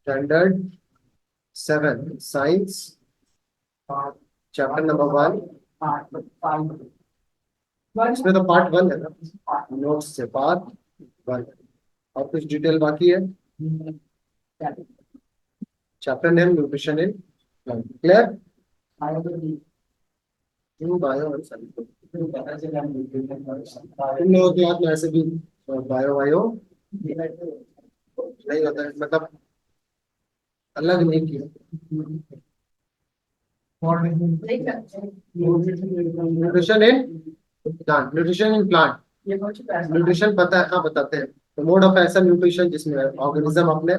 Standard 7 science chapter number 1। इसमें तो part 1 है ना, नोट्स से पार्ट 1 और कुछ डिटेल बाकी है। Chapter name nutrition in clear. Bio और तुम लोगों के याद में ऐसे भी बायो वायो नहीं होता है, मतलब अलग नहीं किया। Nutrition in plant, nutrition in plant, nutrition पता है, हाँ बताते हैं। तो मोड ऑफ ऐसा न्यूट्रिशन जिसमें ऑर्गेनिज्म अपने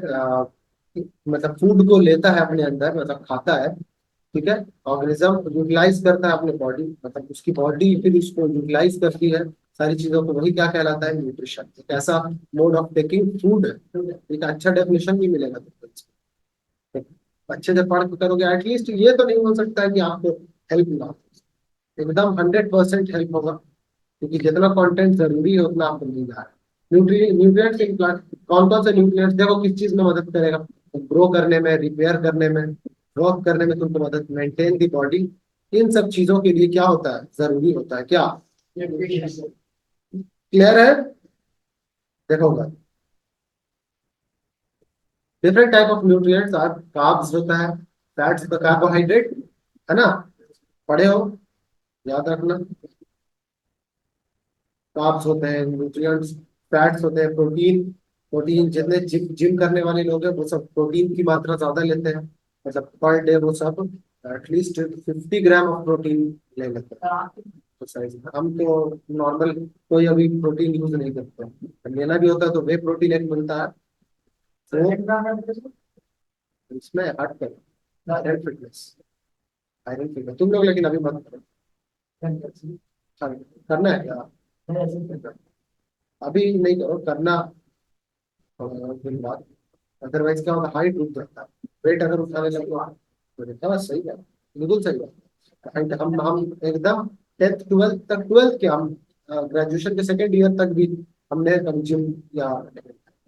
मतलब फूड को लेता है अपने अंदर, मतलब खाता है, ठीक है। ऑर्गेनिज्म यूटिलाइज करता है अपने बॉडी, मतलब उसकी बॉडी फिर उसको यूटिलाइज करती है सारी चीजों को, वही क्या कहलाता है, न्यूट्रिशन। एक ऐसा मोड ऑफ टेकिंग फूड है। एक अच्छा डेफिनेशन भी मिलेगा तुमको। अच्छे से पढ़ के करोगे, एटलीस्ट ये तो नहीं हो सकता है कि आपको हेल्प ना हो। एकदम 100% हेल्प होगा, क्योंकि जितना कंटेंट जरूरी है उतना आपको मिल रहा है। न्यूट्रिएंट्स इन प्लांट, कौन कौन से न्यूट्रिएंट्स देखो किस चीज में मदद करेगा, ग्रो करने में, रिपेयर करने में, ग्रोथ करने में तुमको मदद, मेंटेन दी बॉडी, इन सब चीजों के लिए क्या होता है, जरूरी होता है क्या। क्लियर है। देखो, different type of nutrients are, carbs होता है, फैट्स होता है, कार्बोहाइड्रेट है ना, पढ़े हो, याद रखना। कार्ब्स होते हैं न्यूट्रिएंट्स, फैट्स होते हैं प्रोटीन। प्रोटीन जितने जिम करने वाले लोग हैं वो सब प्रोटीन की मात्रा ज्यादा लेते हैं, मतलब पर डे वो सब एटलीस्ट 50 ग्राम ऑफ प्रोटीन ले लेते हैं एक्सरसाइज में। हम तो नॉर्मल कोई अभी प्रोटीन यूज नहीं करते, लेना भी होता है तो वे प्रोटीन एक मिलता है। तो इसमें हट कर आयरन फिटनेस, आयरन फिटनेस तुम लोग लेकिन अभी मत करो। हाँ, करना है क्या, अभी नहीं करो, करना दिन बाद। अदरवाइज क्या होगा, हाइट रुक जाता है, वेट अगर उठाने लगो तो देखा बस, सही है, बिल्कुल सही है। हाइट हम एकदम 10th 12th तक, 12th के हम ग्रेजुएशन के सेकेंड ईयर तक भी हमने कभी जिम या,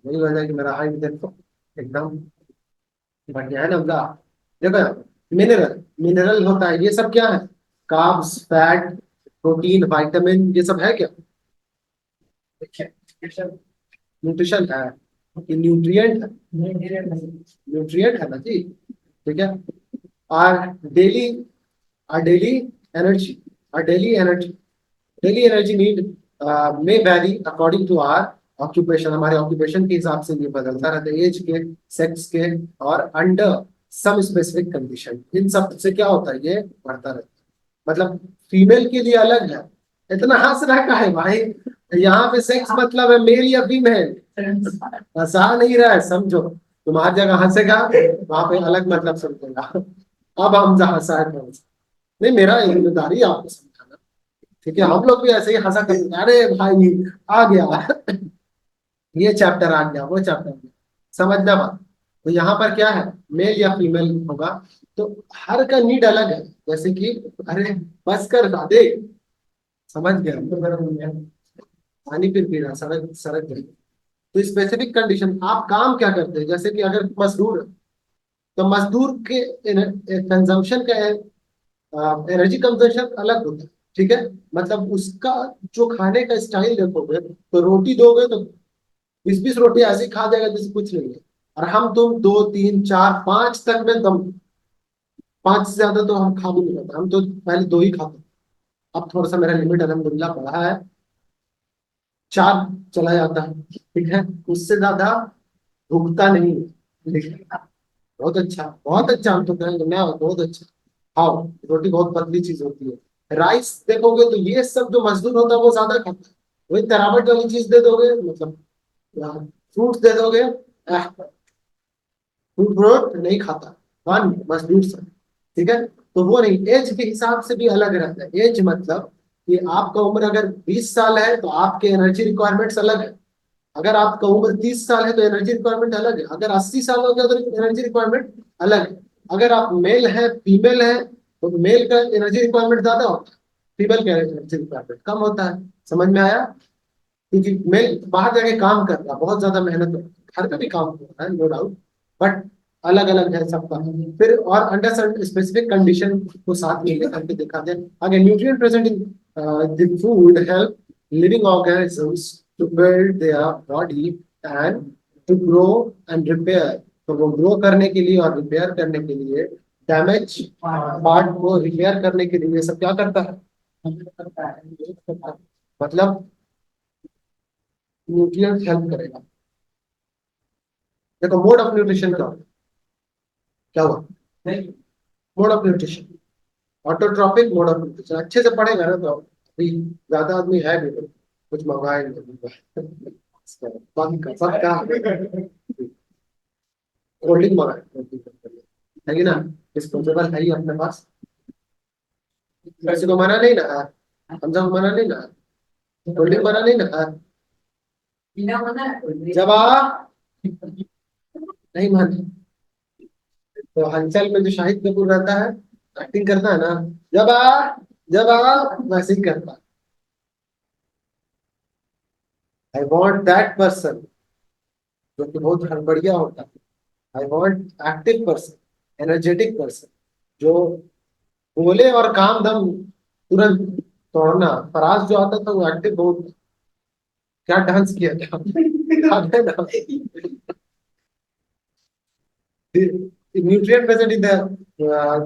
वही वजह है कि मेरा हाइट देखो एकदम बढ़िया है ना उनका। देखो, मिनरल, मिनरल होता है, ये सब क्या है, कार्ब्स, फैट, प्रोटीन, विटामिन, ये सब है क्या, न्यूट्रिशन है, ये न्यूट्रिएंट है, न्यूट्रिएंट है ना जी, ठीक है। Our daily, our daily energy, our daily energy, daily energy need में very according to our occupation, हमारे ऑक्यूपेशन के हिसाब से ये बदलता रहता है, एज के, सेक्स के, और अंडर सम स्पेसिफिक कंडीशन, इन सब से क्या होता है, ये बढ़ता रहता है। मतलब फीमेल के लिए अलग है, इतना हंस रहा का है भाई, यहाँ पे सेक्स मतलब है मेल या फीमेल, हंसा नहीं रहा है, समझो। तुम्हारी जगह हंसेगा, वहां पे अलग मतलब समझेगा। अब हम जहाँ हंसा है तो नहीं, मेरा जिम्मेदारी है आपको समझाना, ठीक है। हम लोग भी ऐसे ही हंसा करते हैं, अरे भाई आ गया, ये चैप्टर आ गया, वो चैप्टर आ गया, समझना बात। तो यहाँ पर क्या है, मेल या फीमेल होगा, तो हर का नीड अलग है, जैसे कि अरे बस कर दे, समझ गया, पानी फिर पी रहा, सड़क सड़क गई। तो स्पेसिफिक कंडीशन, आप काम क्या करते हैं, जैसे कि अगर मजदूर है, तो मजदूर के कंजम्पशन का, एनर्जी कंजम्पशन अलग होता है, ठीक है। मतलब उसका जो खाने का स्टाइल देखोगे, तो रोटी दोगे तो 20-20 रोटी ऐसे खा जाएगा जैसे कुछ नहीं है। और हम तुम 2 3 4 5 तक में दम, 5 से ज्यादा तो हम खा भी नहीं पाते, हम तो पहले 2 ही खाते। अब थोड़ा सा मेरा लिमिट अलहमदुलिल्लाह बढ़ा है, 4 चला जाता है, ठीक है, उससे ज्यादा भुगता नहीं है। लेकिन बहुत अच्छा, बहुत अच्छा, हम तो कहेंगे ना बहुत अच्छा। हाँ, रोटी बहुत पतली चीज होती है। राइस देखोगे तो ये सब जो मजदूर होता है वो ज्यादा खाता है, वही तरावट वाली चीज दे दोगे, मतलब फ्रूट्स दे दोगे, फ्रूट फ्रूट नहीं खाता, वन मजदूर से, ठीक है। तो वो नहीं, एज के हिसाब से भी अलग रहता है। एज मतलब कि आपका उम्र अगर 20 साल है तो आपके एनर्जी रिक्वायरमेंट्स अलग है, अगर आपका उम्र 30 साल है तो एनर्जी रिक्वायरमेंट अलग है, अगर 80 साल हो गया तो एनर्जी रिक्वायरमेंट अलग है। अगर आप मेल है फीमेल है तो मेल का एनर्जी रिक्वायरमेंट ज्यादा होता है, फीमेल का एनर्जी रिक्वायरमेंट कम होता है। समझ में आया, क्योंकि मेल बाहर जाके काम कर रहा है, बहुत ज्यादा मेहनत है, घर का भी काम कर रहा है नो डाउट, बट अलग अलग है सबका। फिर और अंडर स्पेसिफिक कंडीशन को साथ में लेकर के दिखाते हैं आगे। Nutrient present in the food help living organisms to build their body and to grow and repair. तो वो ग्रो करने के लिए और रिपेयर करने के लिए, डैमेज पार्ट को रिपेयर करने के लिए, ये सब क्या करता है? मतलब न्यूट्रिएंट्स हेल्प करेगा। देखो मोड ऑफ न्यूट्रिशन का क्या हुआ? Mode of nutrition, autotrophic mode of nutrition अच्छे से पढ़ेगा ना तो अभी ज्यादा आदमी है भी नहीं, कुछ मंगाए बाकी का सब क्या कोल्डिंग मंगाए है कि ना? डिस्पोजेबल है ही अपने पास, वैसे तो मना नहीं ना, हमजा को मना नहीं ना, कोल्डिंग मना नहीं ना, जब नहीं माने तो हलचल में जो शाहिद कपूर रहता है, एक्टिंग करता है ना, जब वैसे ही करता है। आई वॉन्ट दैट पर्सन जो कि बहुत हड़बड़िया होता है। I want active person, energetic person, जो बोले और काम दम तुरंत तोड़ना। फराज जो आता था वो एक्टिव बहुत, क्या डांस किया था याद है ना? न्यूट्रिएंट प्रेजेंट इन द,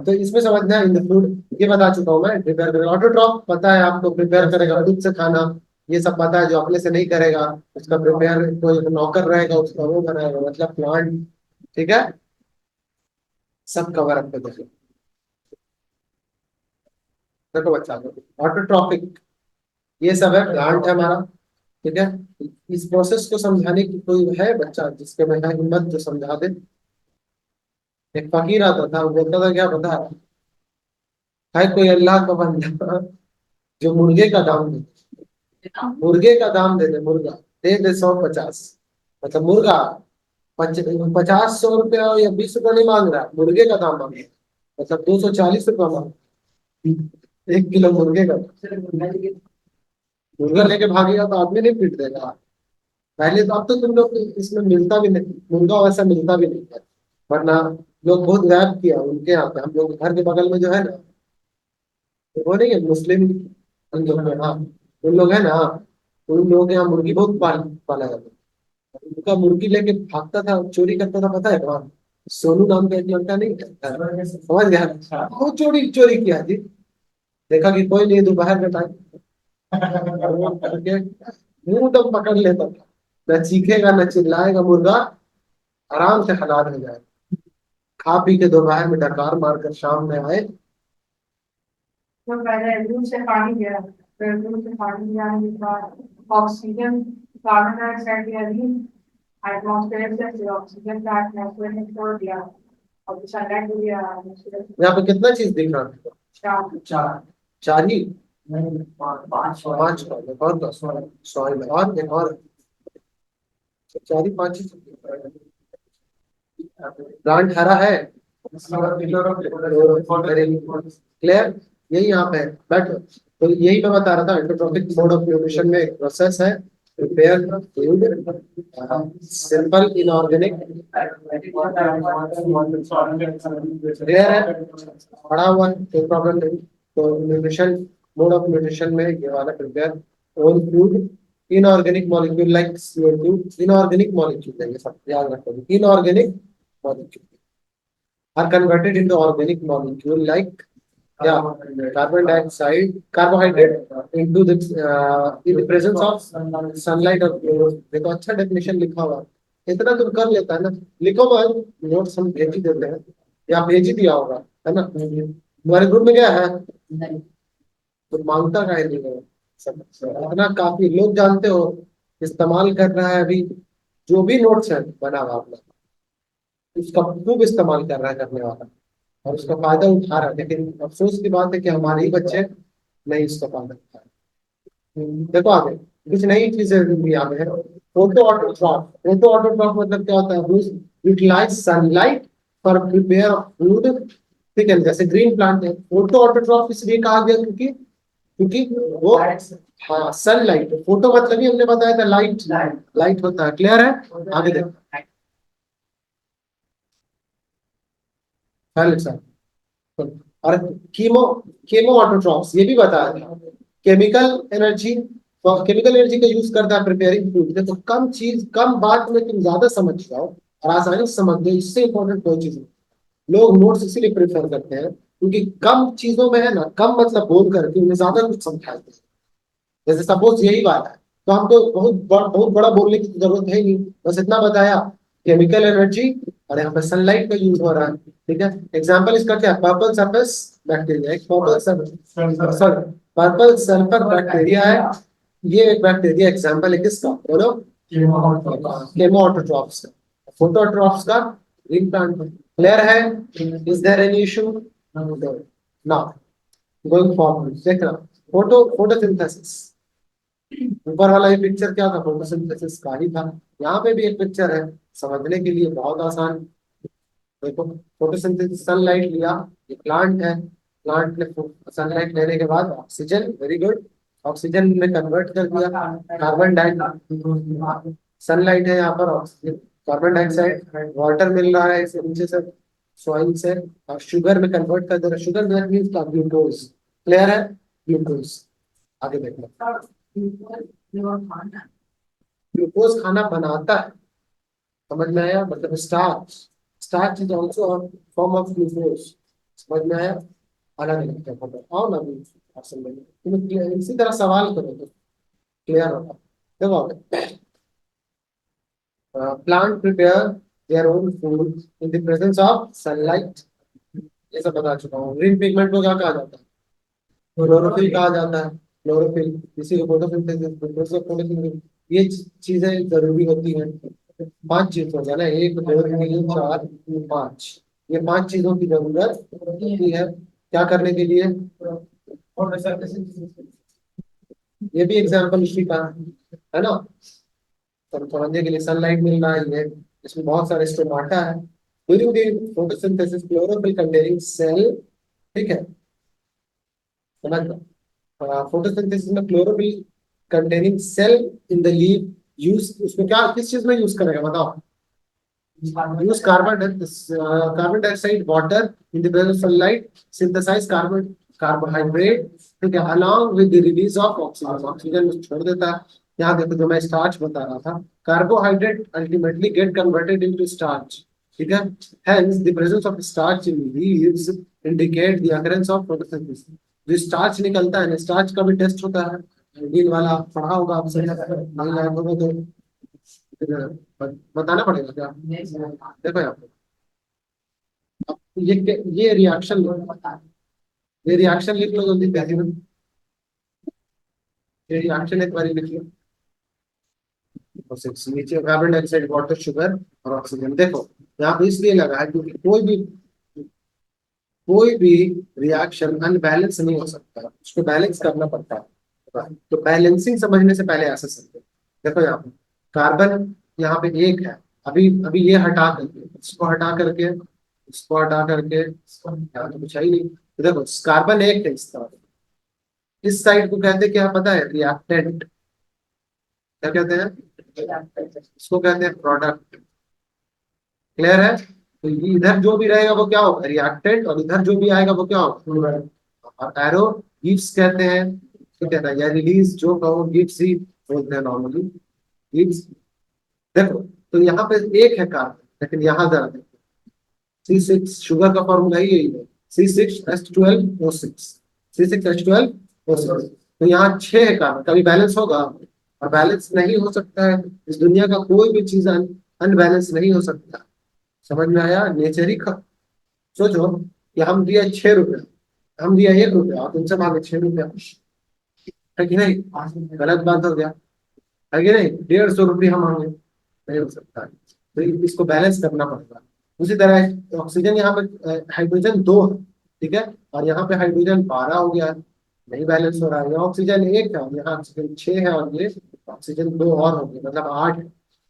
तो इसमें समझना है इन द फूड, ये बता चुका हूँ मैं। प्रिपेयर करेगा ऑटोट्रॉफ, पता है आपको, प्रिपेयर करेगा खुद से खाना, ये सब पता है। जो अपने से नहीं करेगा उसका प्रिपेयर कोई नौकर रहेगा, उसका वो बनाएगा, मतलब प्लांट। ठीक है, सब कवर अप कर देगा। देखो बच्चा, ऑटोट्रॉफिक ये सब है, प्लांट है हमारा। ठीक है, इस प्रोसेस को समझाने की कोई है बच्चा जिसके में है हिम्मत जो समझा दे? एक फकीर आता था, वो बोलता था क्या पता है कोई अल्लाह का बंदा जो मुर्गे का दाम दे, मुर्गे का दाम दे दे, मुर्गा दे दे 150, मतलब मुर्गा 50 100 रुपया या 20 रुपया नहीं मांग रहा, मुर्गे का दाम मांग रहा है, मतलब 240 रुपया मांग रहा है, 1 किलो मुर्गे का। मुर्गा लेके भागेगा तो आदमी नहीं पीट देगा पहले तो? अब तो तुम लोग इसमें मिलता भी नहीं, मुर्गा वैसा मिलता भी नहीं है, वरना लोग बहुत गायब किया उनके यहाँ पे। हम लोग घर के बगल में जो है ना, तो वो नहीं है मुस्लिम, उन लोग हैं, हाँ उन लोग है ना, तो उन लोगों के यहाँ मुर्गी बहुत पाला जाता है। उनका मुर्गी लेके भागता था, चोरी करता था, पता है कौन? सोनू नाम का एक लड़का नहीं था, समझ गया, वो चोरी चोरी किया जी। देखा कि कोई नहीं, दोपहर का टाइम करके मुंह तो पकड़ लेता था, न चीखेगा न चिल्लाएगा मुर्गा, आराम से हलाल हो जाए। खा पी के दोपहर में डकार मारकर शाम में आए। तो पहले दूध से पानी दिया, फिर दूध से पानी दिया के बाद ऑक्सीजन, कार्बन डाइऑक्साइड दिया, एटमॉस्फेयर से फिर ऑक्सीजन का एटमॉस्फेयर में छोड़ दिया, और सनलाइट दिया। यहाँ पे कितना चीज दिख रहा है? चार चार चार ही नहीं, पांच पांच और दस सॉइल और एक और, चार ही पांच ही। प्लांट हरा है, क्लियर? यही यहाँ पे है बट, तो यही मैं बता रहा था, एंडोट्रॉपिक मोड ऑफ न्यूट्रिशन में एक प्रोसेस है, prepare food, simple inorganic, rare है, पड़ा हुआ है, कोई प्रॉब्लम नहीं। तो न्यूट्रिशन, मोड ऑफ न्यूट्रिशन में ये वाला prepare own food, inorganic molecule like CO2, inorganic molecule है ये सब, याद रखो, inorganic molecule are converted into organic molecule like, yeah, carbon dioxide, carbohydrate into the in the presence of sunlight or fluoros। देखो अच्छा डेफिनेशन लिखा हुआ है, इतना तुम कर लेता है ना, लिखो मैं नोट्स हम भेज ही देते हैं, या भेज ही दिया होगा है ना, तुम्हारे ग्रुप में गया है? तो मांगता का नहीं है सब, इतना काफी लोग जानते हो, इस्तेमाल कर रहा है अभी जो भी नोट्स है बना हुआ अपना, उसका खूब इस्तेमाल कर रहा है करने वाला, और उसका फायदा उठा रहा है। लेकिन अफसोस की बात है कि हमारे ही बच्चे नहीं इसका फायदा उठा रहे। देखो आगे कुछ नई चीजें भी आगे है। फोटो ऑटोट्रॉफ, फोटो ऑटोट्रॉफ मतलब क्या होता है? Utilize sunlight for prepare food. ठीक है, जैसे ग्रीन प्लांट है, फोटो ऑटोट्रॉफ इसलिए कहा गया क्योंकि क्योंकि वो, हाँ सनलाइट, फोटो मतलब ही हमने बताया था लाइट, लाइट होता है। क्लियर है? आगे देखो, और कीमो कीमो ऑटोट्रॉफ्स ये भी बताया था। केमिकल एनर्जी, तो केमिकल एनर्जी का यूज करता है प्रिपेयरिंग फूड। देखो कम चीज कम बात में तुम ज्यादा समझ जाओ और आसानी से समझ गए, इससे इंपॉर्टेंट कोई चीज नहीं। लोग नोट्स इसीलिए प्रेफर करते हैं क्योंकि कम चीजों में है ना, कम मतलब बोल करके उन्हें ज्यादा कुछ समझाते हैं। जैसे सपोज यही बात है, तो हमको बहुत बड़ा बोलने की जरूरत है ही नहीं, बस इतना बताया केमिकल एनर्जी और यहाँ पे सनलाइट का यूज हो रहा है। ठीक है, एग्जाम्पल इसका क्या, पर्पल सरफेस बैक्टीरिया, एक purple sorry purple sulphur bacteria है। ये एक बैक्टीरिया एग्जाम्पल है किसका, बोलो, केमोऑटोट्रॉफ्स का, फोटोट्रॉफ्स का, ग्रीन प्लांट का। क्लियर है? Is there any issue now? Going forward देखना, फोटोसिंथेसिस। ऊपर वाला ये पिक्चर क्या था, फोटोसिंथेसिस का ही था। यहाँ पे भी एक पिक्चर है, समझने के लिए बहुत आसान। देखो फोटोसिंथेसिस, सनलाइट लिया, ये प्लांट है, प्लांट ने सनलाइट लेने के बाद ऑक्सीजन, वेरी गुड, ऑक्सीजन में कन्वर्ट कर दिया कार्बन डाइऑक्साइड। सनलाइट है यहाँ पर, ऑक्सीजन, कार्बन डाइऑक्साइड, वाटर मिल रहा है इसे नीचे से, सॉइल से, और शुगर में कन्वर्ट कर दे रहा है। Sugar that means glucose. Clear है? ग्लूकोज। आगे देखना, ग्लूकोज खाना बनाता है, समझ में आया? मतलब starch, starch is also form of glucose. समझ में आया? अलग अलग क्या पता, आओ ना अभी ऑप्शन में तुम इसी तरह सवाल करो तो क्लियर होगा। देखो, plant prepare their own food in the presence of sunlight, ये सब बता चुका हूँ। ग्रीन पिगमेंट को क्या कहा जाता है? क्लोरोफिल कहा जाता है। क्लोरोफिल, इसी को फोटोसिंथेसिस, ये चीजें जरूरी होती हैं। पांच चीज हो जाना, एक दो तीन चार पांच, ये पांच चीजों की जरूरत होती है क्या करने के लिए? ये भी एग्जाम्पल उसी का है ना। तो समझने के लिए सनलाइट मिल रहा है, ये इसमें बहुत सारे स्टोमाटा है। During the photosynthesis chlorophyll containing cell, ठीक है, समझ लो। फोटोसिंथेसिस में chlorophyll containing cell in the leaf use, उसमें क्या किस चीज में यूज करेगा बताओ? use carbon dioxide water in the presence of sunlight, synthesize carbohydrate, ठीक है, along with the release of oxygen, oxygen छोड़ देता है। यहाँ देखो जो मैं स्टार्च बता रहा था, carbohydrate ultimately get converted into starch, ठीक है। Hence the presence of starch in leaves indicate the occurrence of photosynthesis। जो स्टार्च निकलता है ना, स्टार्च का भी टेस्ट होता है, दिन वाला पढ़ा होगा आपसे, नहीं याद होगा तो फिर बताना पड़ेगा क्या? देखो यहाँ पे, अब ये रिएक्शन, ये रिएक्शन लिख लो जल्दी पहले में, ये रिएक्शन एक बार लिख लो। और नीचे कार्बन डाइऑक्साइड, वाटर, शुगर और ऑक्सीजन। देखो यहाँ पे इसलिए लगा है क्योंकि कोई भी रिएक्शन अनबैलेंस नहीं हो सकता, उसको बैलेंस करना पड़ता है। तो बैलेंसिंग समझने से पहले ऐसे समझो। देखो यहाँ पे कार्बन यहाँ पे एक है, अभी अभी ये हटा करके, इसको हटा करके, इसको हटा करके, यहाँ तो कुछ है ही नहीं। तो देखो कार्बन एक है, इस तरह इस साइड को कहते हैं क्या पता है? रिएक्टेंट। क्या कहते हैं इसको? कहते हैं प्रोडक्ट। क्लियर है? तो ये इधर जो भी रहेगा वो क्या होगा? रिएक्टेंट, और इधर जो भी आएगा वो क्या होगा? और एरो गिव्स कहते हैं, ठीक है ना, या रिलीज जो कहो, गिव्स ही बोलते हैं नॉर्मली, गिव्स। देखो तो यहाँ पे एक है कार्बन, लेकिन यहाँ जरा देखो, C6, शुगर का फॉर्मूला ही यही है, C6H12O6, C6H12O6। तो यहाँ छह है कार्बन, कभी बैलेंस होगा? और बैलेंस नहीं हो सकता है, इस दुनिया का कोई भी चीज अनबैलेंस नहीं हो सकता। समझ में आया? नेचर ही सोचो कि हम दिया 6 रुपया, हम दिया 1 रुपया और तुमसे मांगे 6 रुपया, है कि नहीं? गलत बात हो गया, है कि नहीं? 150 रुपया हम मांगे, नहीं हो सकता है। तो इसको बैलेंस करना पड़ेगा। उसी तरह ऑक्सीजन यहाँ पे हाइड्रोजन 2 है, ठीक है, और यहाँ पे हाइड्रोजन 12 हो गया है, नहीं बैलेंस हो रहा है। यहाँ ऑक्सीजन 1 है और यहाँ ऑक्सीजन 6 है, और ये ऑक्सीजन 2 और हो गया, मतलब 8 है।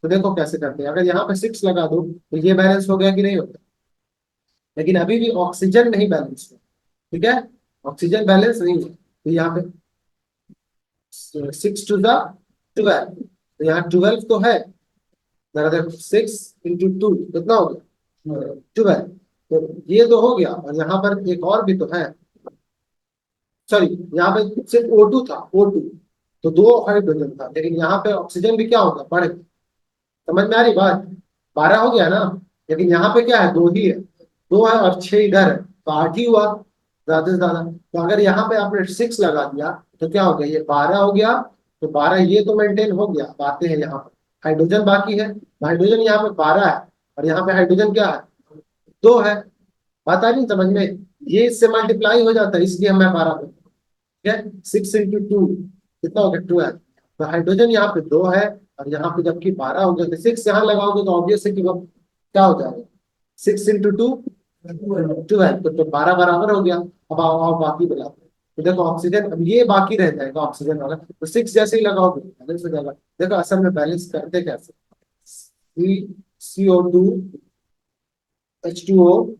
तो देखो कैसे करते हैं, अगर यहाँ पे 6 लगा दो तो ये बैलेंस हो गया कि नहीं होगा? लेकिन अभी भी ऑक्सीजन नहीं बैलेंस है, ठीक है, ऑक्सीजन बैलेंस नहीं है। तो यहाँ पे 6 टू द 12, तो यहाँ 12 तो है, जरा देखो 6 × 2 कितना हो गया? 12। तो ये तो हो गया, और यहाँ पर एक और भी तो है, सॉरी, यहाँ पे सिर्फ O2 था, O2, तो दो हाइड्रोजन था, लेकिन यहाँ पे ऑक्सीजन भी क्या होगा, बढ़ गया। समझ में आ रही बात? 12 हो गया ना, लेकिन यहाँ पे क्या है, दो ही है, दो है और 6 इधर है, तो 8 ही हुआ ज्यादा से ज्यादा। तो अगर यहाँ पे आपने 6 लगा दिया तो क्या हो गया, ये 12 हो गया। तो 12 ये तो मेंटेन हो गया, बातें हैं यहाँ पे, हाइड्रोजन बाकी है। हाइड्रोजन यहाँ पे 12 है, और यहाँ पे हाइड्रोजन क्या है, 2 है। बात आ रही समझ में? ये इससे मल्टीप्लाई हो जाता है, इसलिए मैं 12 पे, ठीक है, 6 × 2 कितना हो गया, 12। तो हाइड्रोजन यहाँ पे 2 है, और यहाँ पे जबकि 12 हो गया, तो 6 यहाँ लगाओगे तो ऑब्वियस है कि वो क्या हो जाएगा, 6 × 2 12, तो 12 बराबर हो गया। अब आओ बाकी बनाओ, तो देखो ऑक्सीजन, अब ये बाकी रह जाएगा ऑक्सीजन वाला, तो 6 जैसे ही लगाओगे बैलेंस हो जाएगा। देखो असल में बैलेंस करते कैसे, CO2 H2O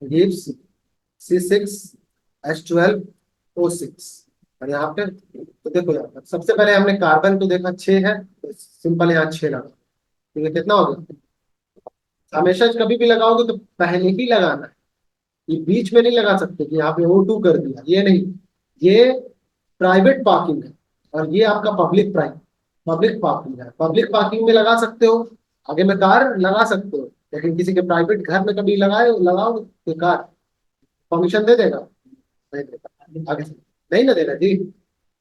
gives C6H12O6, और यहाँ पे तो देखो यार, सबसे पहले हमने कार्बन को देखा 6 है, तो सिंपल यहाँ 6 लगा, ठीक है, कितना हो गया। हमेशा कभी भी लगाओगे तो पहले ही लगाना है, ये बीच में नहीं लगा सकते कि यहाँ पे O2 कर दिया, ये नहीं, ये प्राइवेट पार्किंग है, और ये आपका पब्लिक पार्किंग है। पब्लिक पार्किंग में लगा सकते हो, आगे में कार लगा सकते हो, लेकिन किसी के प्राइवेट घर में कभी लगाए लगाओ तो कार परमिशन दे देगा, नहीं देगा, आगे से नहीं ना देगा जी।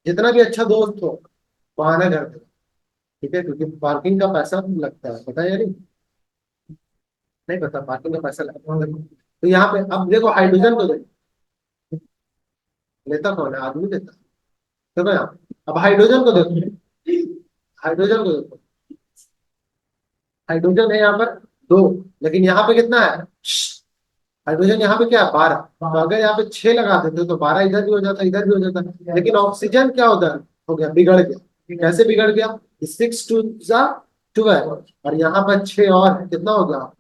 जितना भी अच्छा दोस्त हो बहाना कर देगा, ठीक है, क्योंकि पार्किंग का पैसा लगता है, पता है या नहीं? नहीं पता, पार्किंग का पैसा लगता है। तो यहाँ पे अब देखो हाइड्रोजन को देखो, लेता कौन है, आदमी देता है। देखो यहाँ, अब हाइड्रोजन को देखो, हाइड्रोजन को देखो, हाइड्रोजन है यहाँ पर 2, लेकिन यहाँ पे कितना है, हाइड्रोजन यहाँ पे क्या है, 12। तो अगर यहाँ पे 6 लगा देते तो 12 इधर भी हो जाता, इधर भी हो जाता, लेकिन ऑक्सीजन क्या होता है, हो गया, बिगड़ गया। कैसे बिगड़ गया, 6 × 2 = 12, और यहाँ पर 6 और है, कितना हो गया,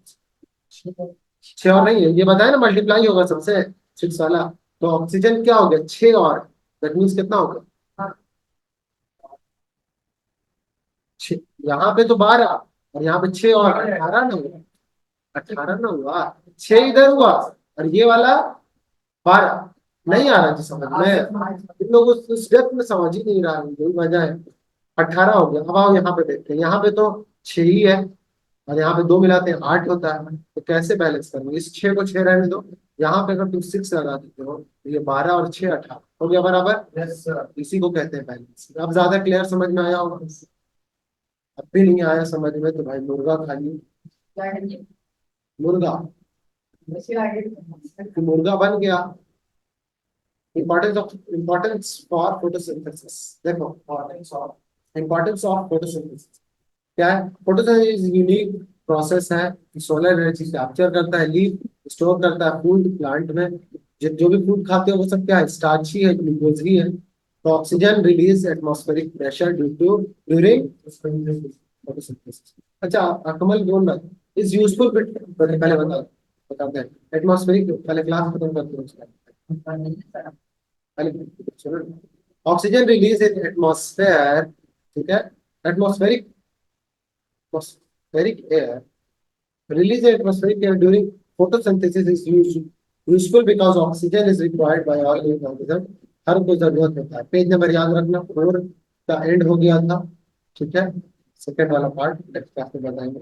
6 और नहीं है, ये बताया ना मल्टीप्लाई होगा सबसे 6 वाला, तो ऑक्सीजन क्या हो गया, 6 और, दैट मीन्स कितना होगा, यहाँ पे तो 12, और यहाँ पे 6 और 18 ना हुआ, 18 ना हुआ, 6 इधर हुआ, और ये वाला 12। नहीं आ रहा जी समझ में, इन लोगों को उस डेप्थ में समझ ही नहीं रहा है, यही वजह है। 18 हो गया। अब आओ यहाँ पे देखते हैं, यहाँ पे तो 6 ही है, और यहाँ पे 2 मिलाते हैं 8 होता है, तो कैसे बैलेंस करेंगे, इस 6 को 6 रहने दो, यहाँ पे अगर तुम 6 लगा देते हो तो ये 12 और 6 18 हो गया बराबर। इसी को कहते हैं बैलेंस। अब ज्यादा क्लियर समझ में आया होगा, अब भी नहीं आया समझ में तो भाई मुर्गा खा ली, मुर्गा, तो मुर्गा बन गया। इंपॉर्टेंस फॉर फोटोसिंथेसिस, देखो इंपॉर्टेंस ऑफ फोटोसिंथेसिस क्या है। फोटोसिंथेसिस यूनिक प्रोसेस है, सोलर एनर्जी कैप्चर करता है, लीव स्टोर करता है फूड प्लांट में। जो भी फूड खाते हो वो सब क्या है, स्टार्ची है, ग्लूकोज ही है। तो oxygen release atmospheric pressure due to during photosynthesis. अच्छा अकमल बोल रहा इज यूजफुल बिट, पहले बताते हैं एटमॉस्फेरिक, पहले क्लास खत्म करते हैं उसका। ऑक्सीजन रिलीज इन एटमॉस्फेयर, ठीक है, atmospheric atmospheric air, release in atmospheric air during photosynthesis is useful because oxygen is required by all living organisms। हर कोई जरूरत होता है। पेज नंबर याद रखना, 4 का एंड हो गया था, ठीक है, सेकेंड वाला पार्ट नेक्स्ट क्लास में बताएंगे।